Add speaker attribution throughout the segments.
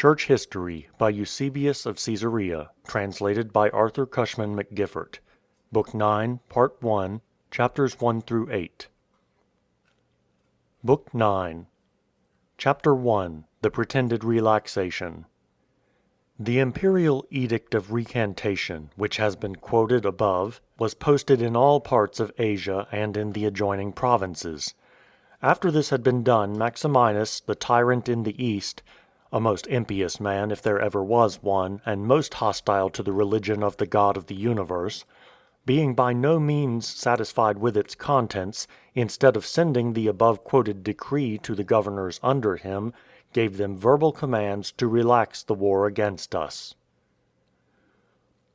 Speaker 1: Church History by Eusebius of Caesarea, translated by Arthur Cushman McGiffert. Book 9, Part 1, Chapters 1 through 8. Book 9. Chapter 1. The Pretended Relaxation. The imperial edict of recantation, which has been quoted above, was posted in all parts of Asia and in the adjoining provinces. After this had been done, Maximinus, the tyrant in the east, a most impious man if there ever was one, and most hostile to the religion of the God of the universe, being by no means satisfied with its contents, instead of sending the above-quoted decree to the governors under him, gave them verbal commands to relax the war against us.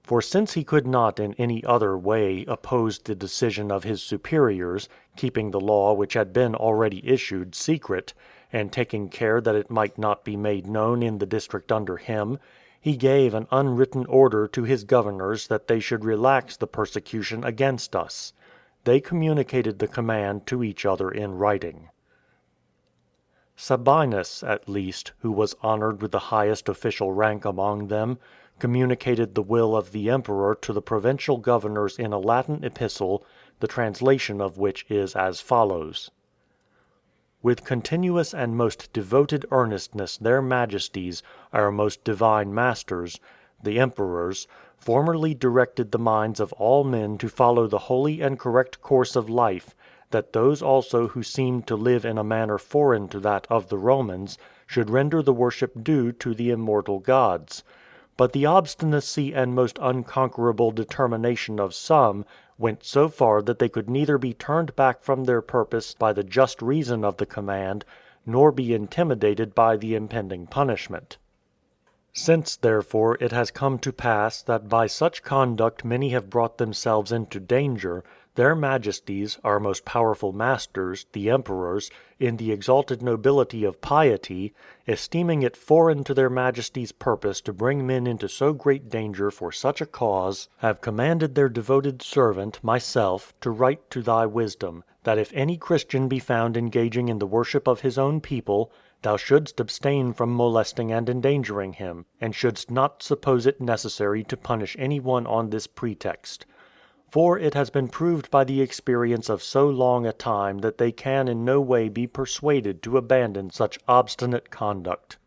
Speaker 1: For since he could not in any other way oppose the decision of his superiors, keeping the law which had been already issued secret, and taking care that it might not be made known in the district under him, he gave an unwritten order to his governors that they should relax the persecution against us. They communicated the command to each other in writing. Sabinus, at least, who was honored with the highest official rank among them, communicated the will of the emperor to the provincial governors in a Latin epistle, the translation of which is as follows: With continuous and most devoted earnestness their majesties, our most divine masters, the emperors, formerly directed the minds of all men to follow the holy and correct course of life, that those also who seemed to live in a manner foreign to that of the Romans should render the worship due to the immortal gods. But the obstinacy and most unconquerable determination of some went so far that they could neither be turned back from their purpose by the just reason of the command, nor be intimidated by the impending punishment. Since, therefore, it has come to pass that by such conduct many have brought themselves into danger, their majesties, our most powerful masters, the emperors, in the exalted nobility of piety, esteeming it foreign to their majesties' purpose to bring men into so great danger for such a cause, have commanded their devoted servant, myself, to write to thy wisdom, that if any Christian be found engaging in the worship of his own people, thou shouldst abstain from molesting and endangering him, and shouldst not suppose it necessary to punish any one on this pretext. For it has been proved by the experience of so long a time that they can in no way be persuaded to abandon such obstinate conduct.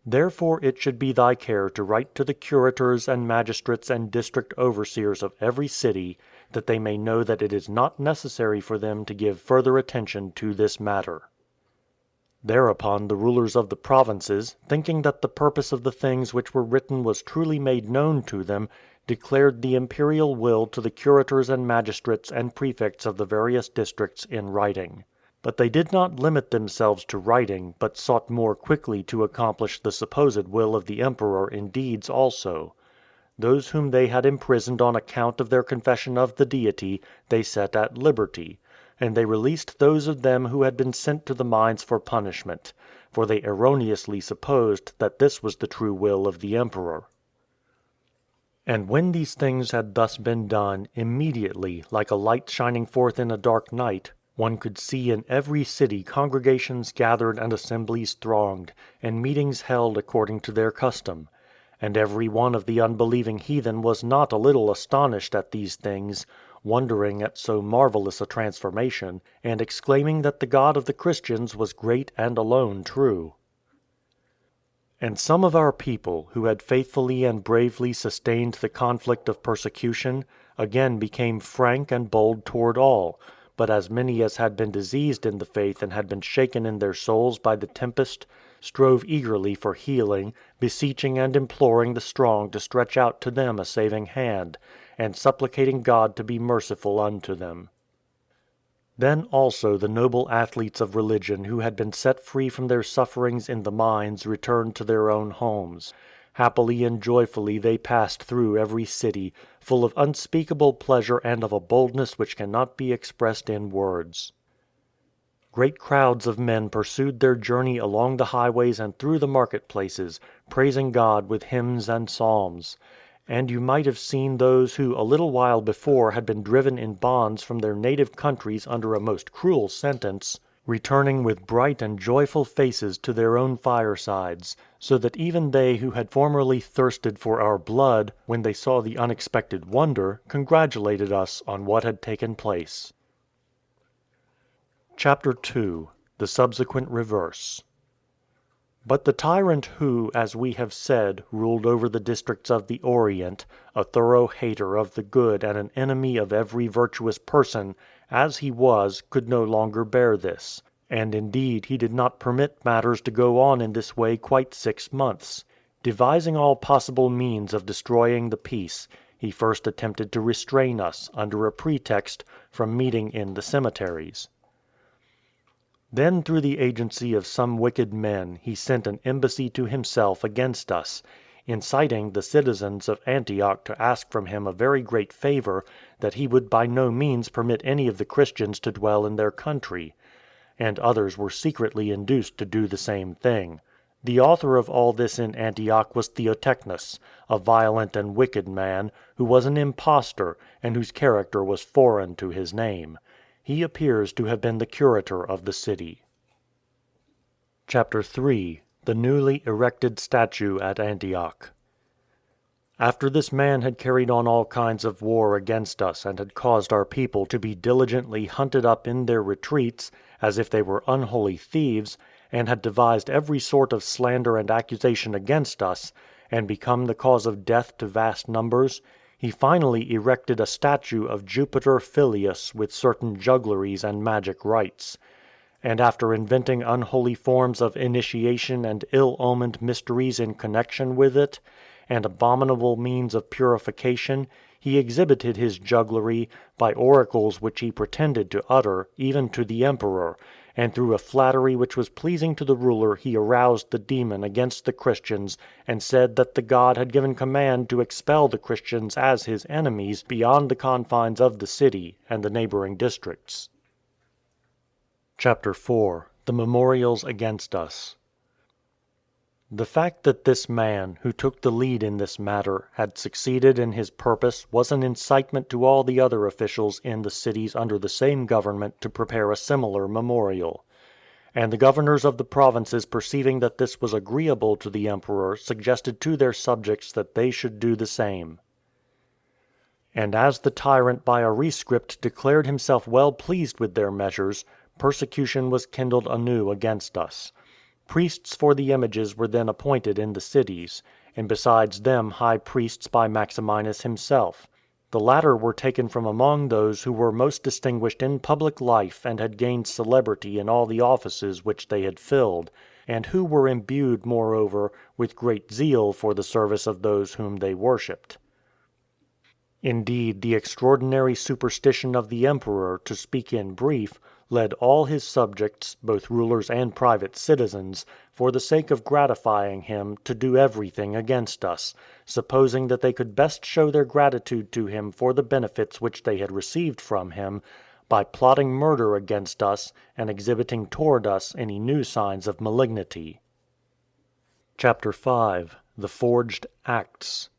Speaker 1: Therefore it should be thy care to write to the curators and magistrates and district overseers of every city, that they may know that it is not necessary for them to give further attention to this matter. Thereupon the rulers of the provinces, thinking that the purpose of the things which were written was truly made known to them, declared the imperial will to the curators and magistrates and prefects of the various districts in writing. But they did not limit themselves to writing, but sought more quickly to accomplish the supposed will of the emperor in deeds also. Those whom they had imprisoned on account of their confession of the deity they set at liberty, and they released those of them who had been sent to the mines for punishment, for they erroneously supposed that this was the true will of the emperor. And when these things had thus been done, immediately, like a light shining forth in a dark night, one could see in every city congregations gathered and assemblies thronged, and meetings held according to their custom. And every one of the unbelieving heathen was not a little astonished at these things, wondering at so marvelous a transformation, and exclaiming that the God of the Christians was great and alone true. And some of our people, who had faithfully and bravely sustained the conflict of persecution, again became frank and bold toward all; but as many as had been diseased in the faith and had been shaken in their souls by the tempest, strove eagerly for healing, beseeching and imploring the strong to stretch out to them a saving hand, and supplicating God to be merciful unto them. Then also the noble athletes of religion who had been set free from their sufferings in the mines returned to their own homes. Happily and joyfully they passed through every city, full of unspeakable pleasure and of a boldness which cannot be expressed in words. Great crowds of men pursued their journey along the highways and through the marketplaces, praising God with hymns and psalms. And you might have seen those who a little while before had been driven in bonds from their native countries under a most cruel sentence, returning with bright and joyful faces to their own firesides, so that even they who had formerly thirsted for our blood, when they saw the unexpected wonder, congratulated us on what had taken place. Chapter 2. The subsequent reverse. But the tyrant who, as we have said, ruled over the districts of the Orient, a thorough hater of the good and an enemy of every virtuous person, as he was, could no longer bear this. And indeed he did not permit matters to go on in this way quite 6 months. Devising all possible means of destroying the peace, he first attempted to restrain us, under a pretext, from meeting in the cemeteries. Then through the agency of some wicked men he sent an embassy to himself against us, inciting the citizens of Antioch to ask from him a very great favour, that he would by no means permit any of the Christians to dwell in their country. And others were secretly induced to do the same thing. The author of all this in Antioch was Theotechnos, a violent and wicked man, who was an impostor, and whose character was foreign to his name. He appears to have been the curator of the city. Chapter 3. The newly erected statue at Antioch. After this man had carried on all kinds of war against us and had caused our people to be diligently hunted up in their retreats, as if they were unholy thieves, and had devised every sort of slander and accusation against us, and become the cause of death to vast numbers, he finally erected a statue of Jupiter Filius with certain juggleries and magic rites. And after inventing unholy forms of initiation and ill-omened mysteries in connection with it, and abominable means of purification, he exhibited his jugglery by oracles which he pretended to utter, even to the emperor, and through a flattery which was pleasing to the ruler he aroused the demon against the Christians, and said that the god had given command to expel the Christians as his enemies beyond the confines of the city and the neighboring districts. Chapter 4. The memorials against us. The fact that this man, who took the lead in this matter, had succeeded in his purpose was an incitement to all the other officials in the cities under the same government to prepare a similar memorial. And the governors of the provinces, perceiving that this was agreeable to the emperor, suggested to their subjects that they should do the same. And as the tyrant by a rescript declared himself well pleased with their measures, persecution was kindled anew against us. Priests for the images were then appointed in the cities, and besides them high priests by Maximinus himself. The latter were taken from among those who were most distinguished in public life and had gained celebrity in all the offices which they had filled, and who were imbued, moreover, with great zeal for the service of those whom they worshipped. Indeed, the extraordinary superstition of the emperor, to speak in brief, led all his subjects, both rulers and private citizens, for the sake of gratifying him, to do everything against us, supposing that they could best show their gratitude to him for the benefits which they had received from him, by plotting murder against us and exhibiting toward us any new signs of malignity. Chapter 5. The forged Acts.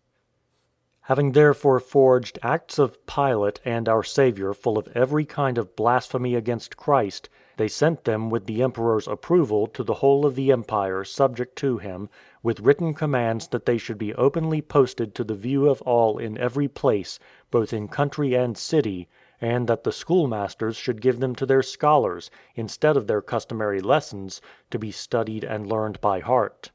Speaker 1: Having therefore forged acts of Pilate and our Saviour full of every kind of blasphemy against Christ, they sent them with the emperor's approval to the whole of the empire subject to him, with written commands that they should be openly posted to the view of all in every place, both in country and city, and that the schoolmasters should give them to their scholars, instead of their customary lessons, to be studied and learned by heart.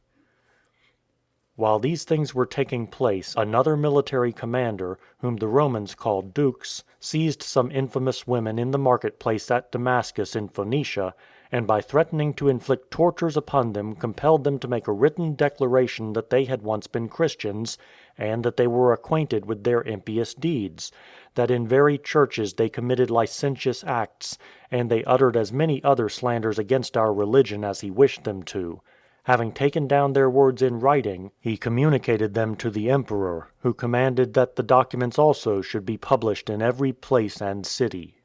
Speaker 1: While these things were taking place, another military commander, whom the Romans called dukes, seized some infamous women in the marketplace at Damascus in Phoenicia, and by threatening to inflict tortures upon them compelled them to make a written declaration that they had once been Christians, and that they were acquainted with their impious deeds; that in very churches they committed licentious acts, and they uttered as many other slanders against our religion as he wished them to. Having taken down their words in writing, he communicated them to the emperor, who commanded that the documents also should be published in every place and city.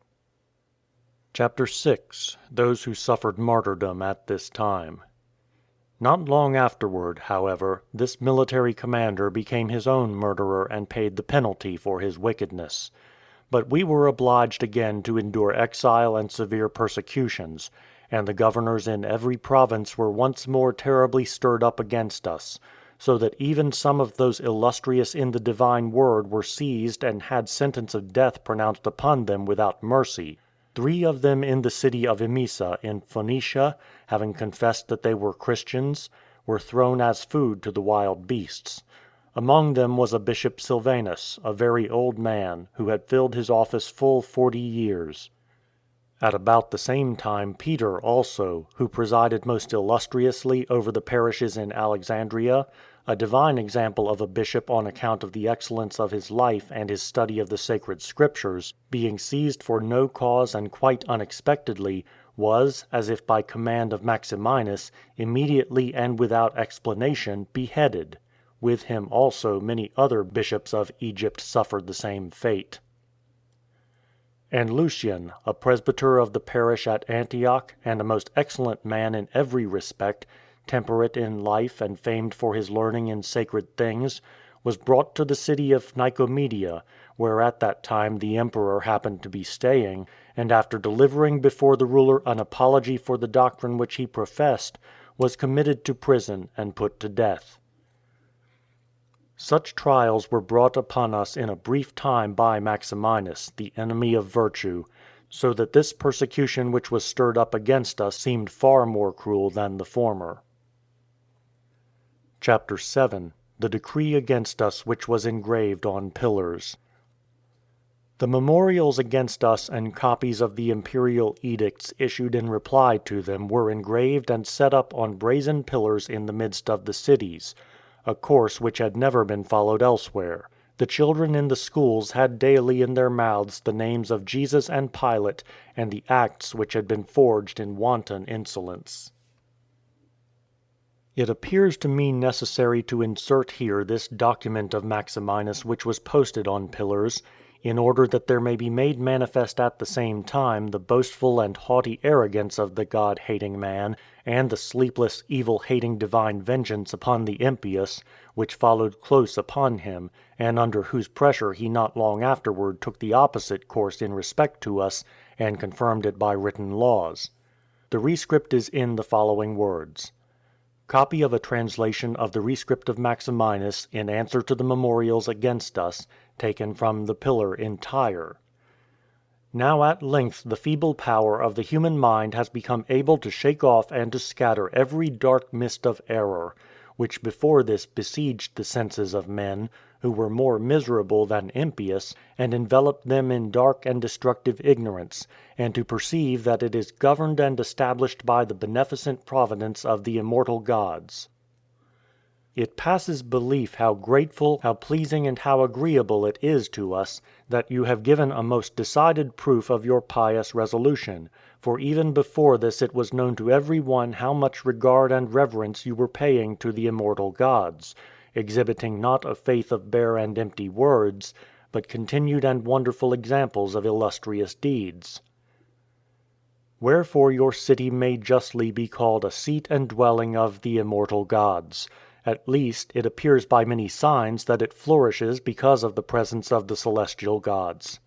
Speaker 1: Chapter 6. Those who suffered martyrdom at this time. Not long afterward, however, this military commander became his own murderer and paid the penalty for his wickedness. But we were obliged again to endure exile and severe persecutions, and the governors in every province were once more terribly stirred up against us, so that even some of those illustrious in the divine word were seized and had sentence of death pronounced upon them without mercy. 3 of them in the city of Emesa in Phoenicia, having confessed that they were Christians, were thrown as food to the wild beasts. Among them was a bishop Sylvanus, a very old man, who had filled his office full 40 years. At about the same time Peter also, who presided most illustriously over the parishes in Alexandria, a divine example of a bishop on account of the excellence of his life and his study of the sacred scriptures, being seized for no cause and quite unexpectedly, was, as if by command of Maximinus, immediately and without explanation beheaded. With him also many other bishops of Egypt suffered the same fate. And Lucian, a presbyter of the parish at Antioch, and a most excellent man in every respect, temperate in life and famed for his learning in sacred things, was brought to the city of Nicomedia, where at that time the emperor happened to be staying, and after delivering before the ruler an apology for the doctrine which he professed, was committed to prison and put to death. Such trials were brought upon us in a brief time by Maximinus, the enemy of virtue, so that this persecution which was stirred up against us seemed far more cruel than the former. Chapter 7. The decree against us which was engraved on pillars. The memorials against us and copies of the imperial edicts issued in reply to them were engraved and set up on brazen pillars in the midst of the cities, a course which had never been followed elsewhere. The children in the schools had daily in their mouths the names of Jesus and Pilate and the acts which had been forged in wanton insolence. It appears to me necessary to insert here this document of Maximinus which was posted on pillars, in order that there may be made manifest at the same time the boastful and haughty arrogance of the God-hating man, and the sleepless, evil-hating divine vengeance upon the impious, which followed close upon him, and under whose pressure he not long afterward took the opposite course in respect to us, and confirmed it by written laws. The rescript is in the following words. Copy of a translation of the rescript of Maximinus in answer to the memorials against us, taken from the pillar in Tyre. Now at length the feeble power of the human mind has become able to shake off and to scatter every dark mist of error, which before this besieged the senses of men, who were more miserable than impious, and enveloped them in dark and destructive ignorance, and to perceive that it is governed and established by the beneficent providence of the immortal gods. It passes belief how grateful, how pleasing and how agreeable it is to us, that you have given a most decided proof of your pious resolution, for even before this it was known to every one how much regard and reverence you were paying to the immortal gods, exhibiting not a faith of bare and empty words, but continued and wonderful examples of illustrious deeds. Wherefore your city may justly be called a seat and dwelling of the immortal gods. At least, it appears by many signs that it flourishes because of the presence of the celestial gods.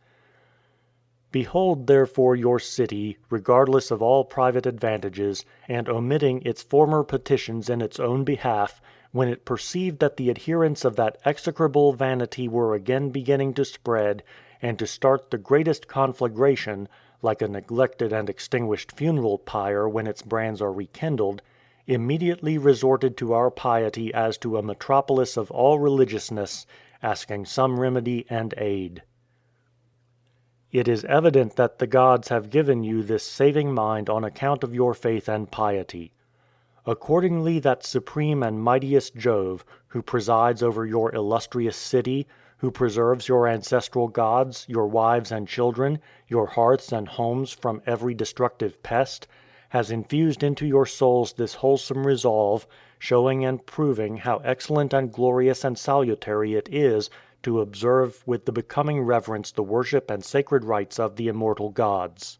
Speaker 1: Behold therefore your city, regardless of all private advantages, and omitting its former petitions in its own behalf, when it perceived that the adherents of that execrable vanity were again beginning to spread, and to start the greatest conflagration, like a neglected and extinguished funeral pyre when its brands are rekindled, immediately resorted to our piety as to a metropolis of all religiousness, asking some remedy and aid. It is evident that the gods have given you this saving mind on account of your faith and piety. Accordingly that supreme and mightiest Jove, who presides over your illustrious city, who preserves your ancestral gods, your wives and children, your hearths and homes from every destructive pest, has infused into your souls this wholesome resolve, showing and proving how excellent and glorious and salutary it is to observe with the becoming reverence the worship and sacred rites of the immortal gods.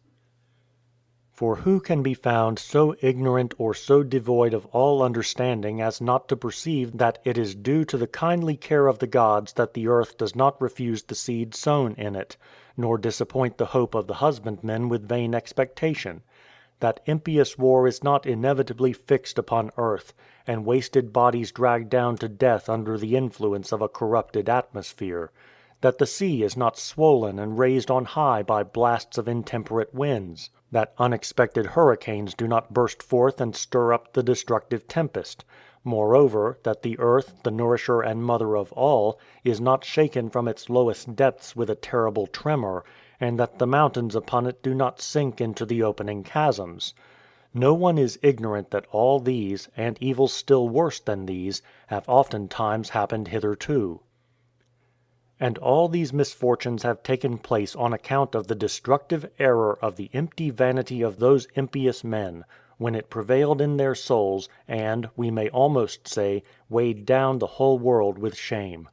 Speaker 1: For who can be found so ignorant or so devoid of all understanding as not to perceive that it is due to the kindly care of the gods that the earth does not refuse the seed sown in it, nor disappoint the hope of the husbandmen with vain expectation? that impious war is not inevitably fixed upon earth, and wasted bodies dragged down to death under the influence of a corrupted atmosphere; that the sea is not swollen and raised on high by blasts of intemperate winds; that unexpected hurricanes do not burst forth and stir up the destructive tempest; moreover, that the earth, the nourisher and mother of all, is not shaken from its lowest depths with a terrible tremor, and that the mountains upon it do not sink into the opening chasms. No one is ignorant that all these, and evils still worse than these, have oftentimes happened hitherto. And all these misfortunes have taken place on account of the destructive error of the empty vanity of those impious men, when it prevailed in their souls, and, we may almost say, weighed down the whole world with shame.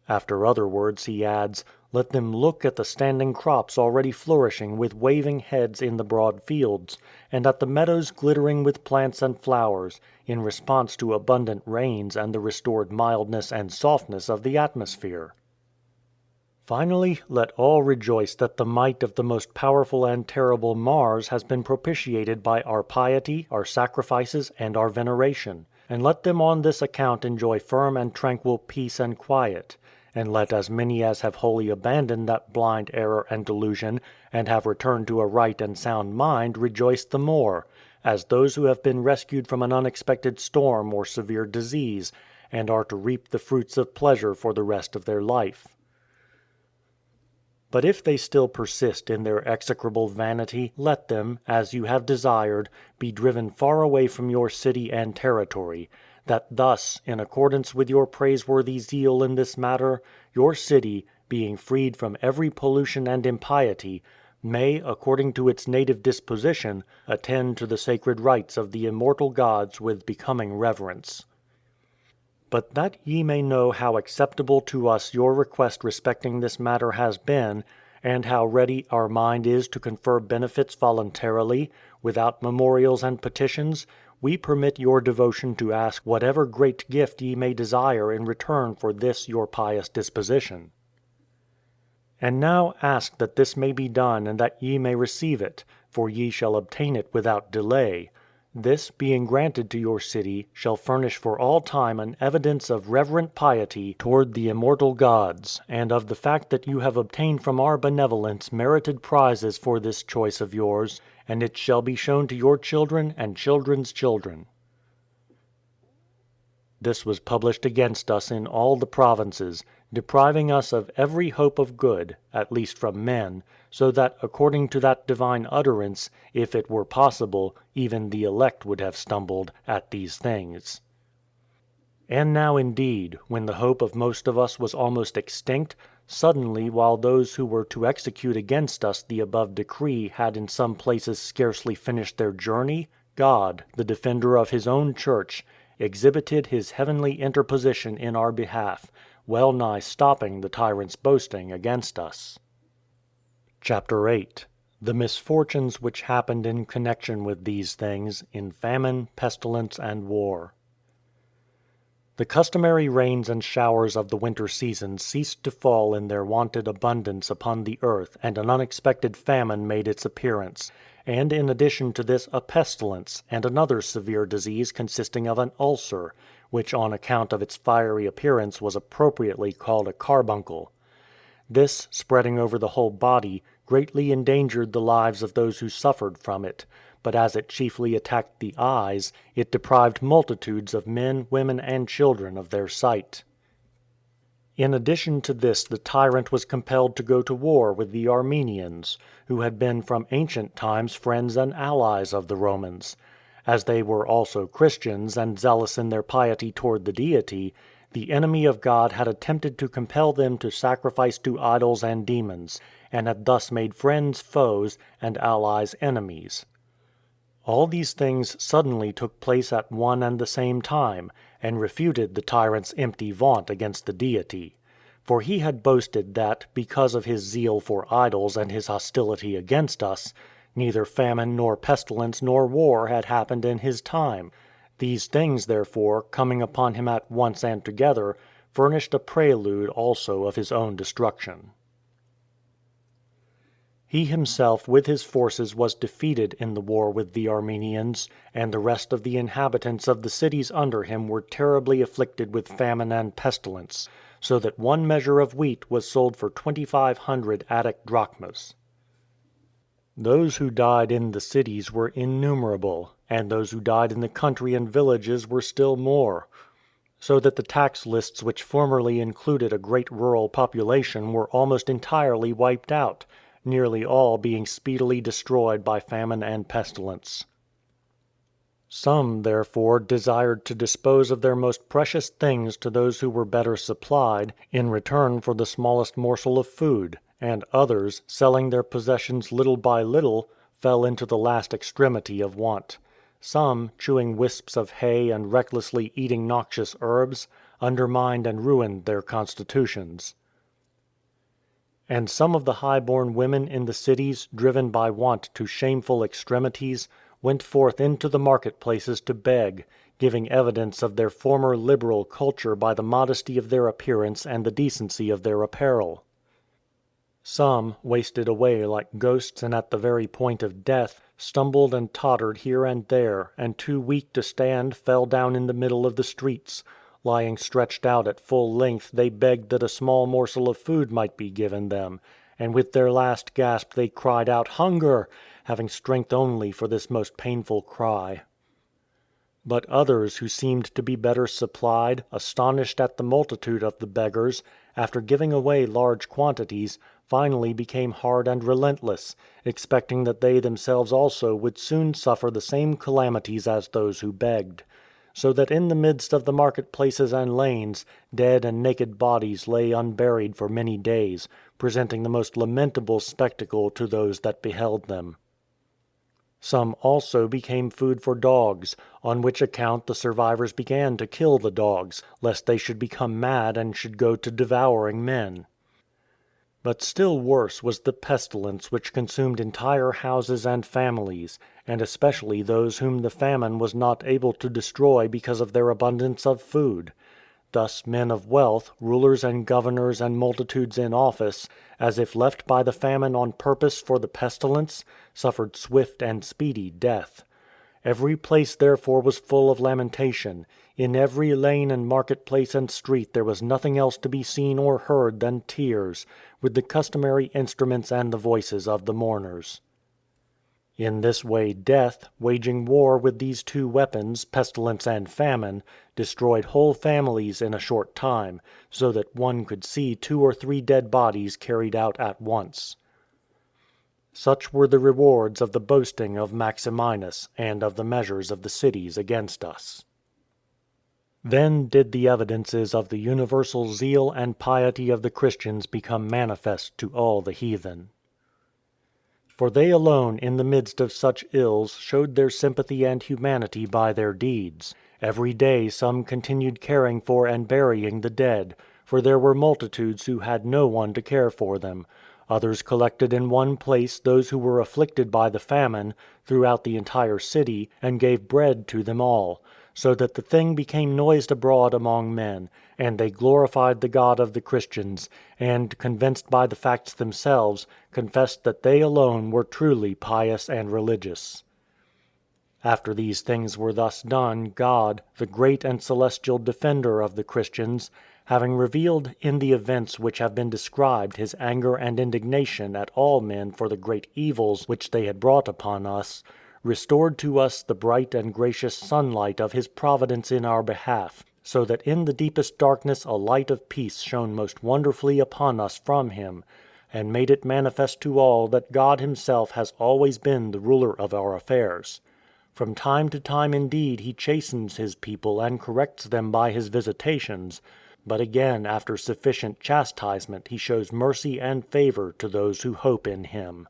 Speaker 1: After other words he adds, "Let them look at the standing crops already flourishing with waving heads in the broad fields, and at the meadows glittering with plants and flowers, in response to abundant rains and the restored mildness and softness of the atmosphere." Finally, let all rejoice that the might of the most powerful and terrible Mars has been propitiated by our piety, our sacrifices, and our veneration; and let them on this account enjoy firm and tranquil peace and quiet. And let as many as have wholly abandoned that blind error and delusion, and have returned to a right and sound mind, rejoice the more, as those who have been rescued from an unexpected storm or severe disease, and are to reap the fruits of pleasure for the rest of their life. But if they still persist in their execrable vanity, let them, as you have desired, be driven far away from your city and territory, that thus, in accordance with your praiseworthy zeal in this matter, your city, being freed from every pollution and impiety, may, according to its native disposition, attend to the sacred rites of the immortal gods with becoming reverence. But that ye may know how acceptable to us your request respecting this matter has been, and how ready our mind is to confer benefits voluntarily, without memorials and petitions, we permit your devotion to ask whatever great gift ye may desire in return for this your pious disposition. And now ask that this may be done and that ye may receive it, for ye shall obtain it without delay. This, being granted to your city, shall furnish for all time an evidence of reverent piety toward the immortal gods, and of the fact that you have obtained from our benevolence merited prizes for this choice of yours, and it shall be shown to your children and children's children. This was published against us in all the provinces, depriving us of every hope of good, at least from men, so that according to that divine utterance, if it were possible, even the elect would have stumbled at these things. And now indeed, when the hope of most of us was almost extinct, suddenly while those who were to execute against us the above decree had in some places scarcely finished their journey, God, the defender of his own church, exhibited his heavenly interposition in our behalf, well nigh stopping the tyrant's boasting against us. Chapter 8. The misfortunes which happened in connection with these things, in famine, pestilence, and war. The customary rains and showers of the winter season ceased to fall in their wonted abundance upon the earth, and an unexpected famine made its appearance, and in addition to this a pestilence, and another severe disease consisting of an ulcer, which on account of its fiery appearance was appropriately called a carbuncle. This, spreading over the whole body, greatly endangered the lives of those who suffered from it, but as it chiefly attacked the eyes, it deprived multitudes of men, women, and children of their sight. In addition to this the tyrant was compelled to go to war with the Armenians, who had been from ancient times friends and allies of the Romans. As they were also Christians and zealous in their piety toward the Deity, the enemy of God had attempted to compel them to sacrifice to idols and demons, and had thus made friends foes, and allies enemies. All these things suddenly took place at one and the same time, and refuted the tyrant's empty vaunt against the Deity. For he had boasted that, because of his zeal for idols and his hostility against us, neither famine nor pestilence nor war had happened in his time. These things, therefore, coming upon him at once and together, furnished a prelude also of his own destruction. He himself with his forces was defeated in the war with the Armenians, and the rest of the inhabitants of the cities under him were terribly afflicted with famine and pestilence, so that one measure of wheat was sold for 2,500 Attic drachmas. Those who died in the cities were innumerable, and those who died in the country and villages were still more, so that the tax lists which formerly included a great rural population were almost entirely wiped out, nearly all being speedily destroyed by famine and pestilence. Some, therefore, desired to dispose of their most precious things to those who were better supplied, in return for the smallest morsel of food; and others, selling their possessions little by little, fell into the last extremity of want. Some, chewing wisps of hay and recklessly eating noxious herbs, undermined and ruined their constitutions. And some of the high-born women in the cities, driven by want to shameful extremities, went forth into the marketplaces to beg, giving evidence of their former liberal culture by the modesty of their appearance and the decency of their apparel. Some, wasted away like ghosts and at the very point of death, stumbled and tottered here and there, and too weak to stand fell down in the middle of the streets. Lying stretched out at full length, they begged that a small morsel of food might be given them, and with their last gasp they cried out, "Hunger!" having strength only for this most painful cry. But others who seemed to be better supplied, astonished at the multitude of the beggars, after giving away large quantities, finally became hard and relentless, expecting that they themselves also would soon suffer the same calamities as those who begged. So that in the midst of the marketplaces and lanes, dead and naked bodies lay unburied for many days, presenting the most lamentable spectacle to those that beheld them. Some also became food for dogs, on which account the survivors began to kill the dogs, lest they should become mad and should go to devouring men. But still worse was the pestilence which consumed entire houses and families, and especially those whom the famine was not able to destroy because of their abundance of food. Thus men of wealth, rulers and governors and multitudes in office, as if left by the famine on purpose for the pestilence, suffered swift and speedy death. Every place therefore was full of lamentation. In every lane and marketplace and street there was nothing else to be seen or heard than tears, with the customary instruments and the voices of the mourners. In this way death, waging war with these two weapons, pestilence and famine, destroyed whole families in a short time, so that one could see 2 or 3 dead bodies carried out at once. Such were the rewards of the boasting of Maximinus, and of the measures of the cities against us. Then did the evidences of the universal zeal and piety of the Christians become manifest to all the heathen. For they alone in the midst of such ills showed their sympathy and humanity by their deeds. Every day some continued caring for and burying the dead, for there were multitudes who had no one to care for them. Others collected in one place those who were afflicted by the famine, throughout the entire city, and gave bread to them all, so that the thing became noised abroad among men, and they glorified the God of the Christians, and, convinced by the facts themselves, confessed that they alone were truly pious and religious. After these things were thus done, God, the great and celestial defender of the Christians, having revealed in the events which have been described his anger and indignation at all men for the great evils which they had brought upon us, restored to us the bright and gracious sunlight of his providence in our behalf, so that in the deepest darkness a light of peace shone most wonderfully upon us from him, and made it manifest to all that God himself has always been the ruler of our affairs. From time to time indeed he chastens his people and corrects them by his visitations, but again after sufficient chastisement he shows mercy and favor to those who hope in him.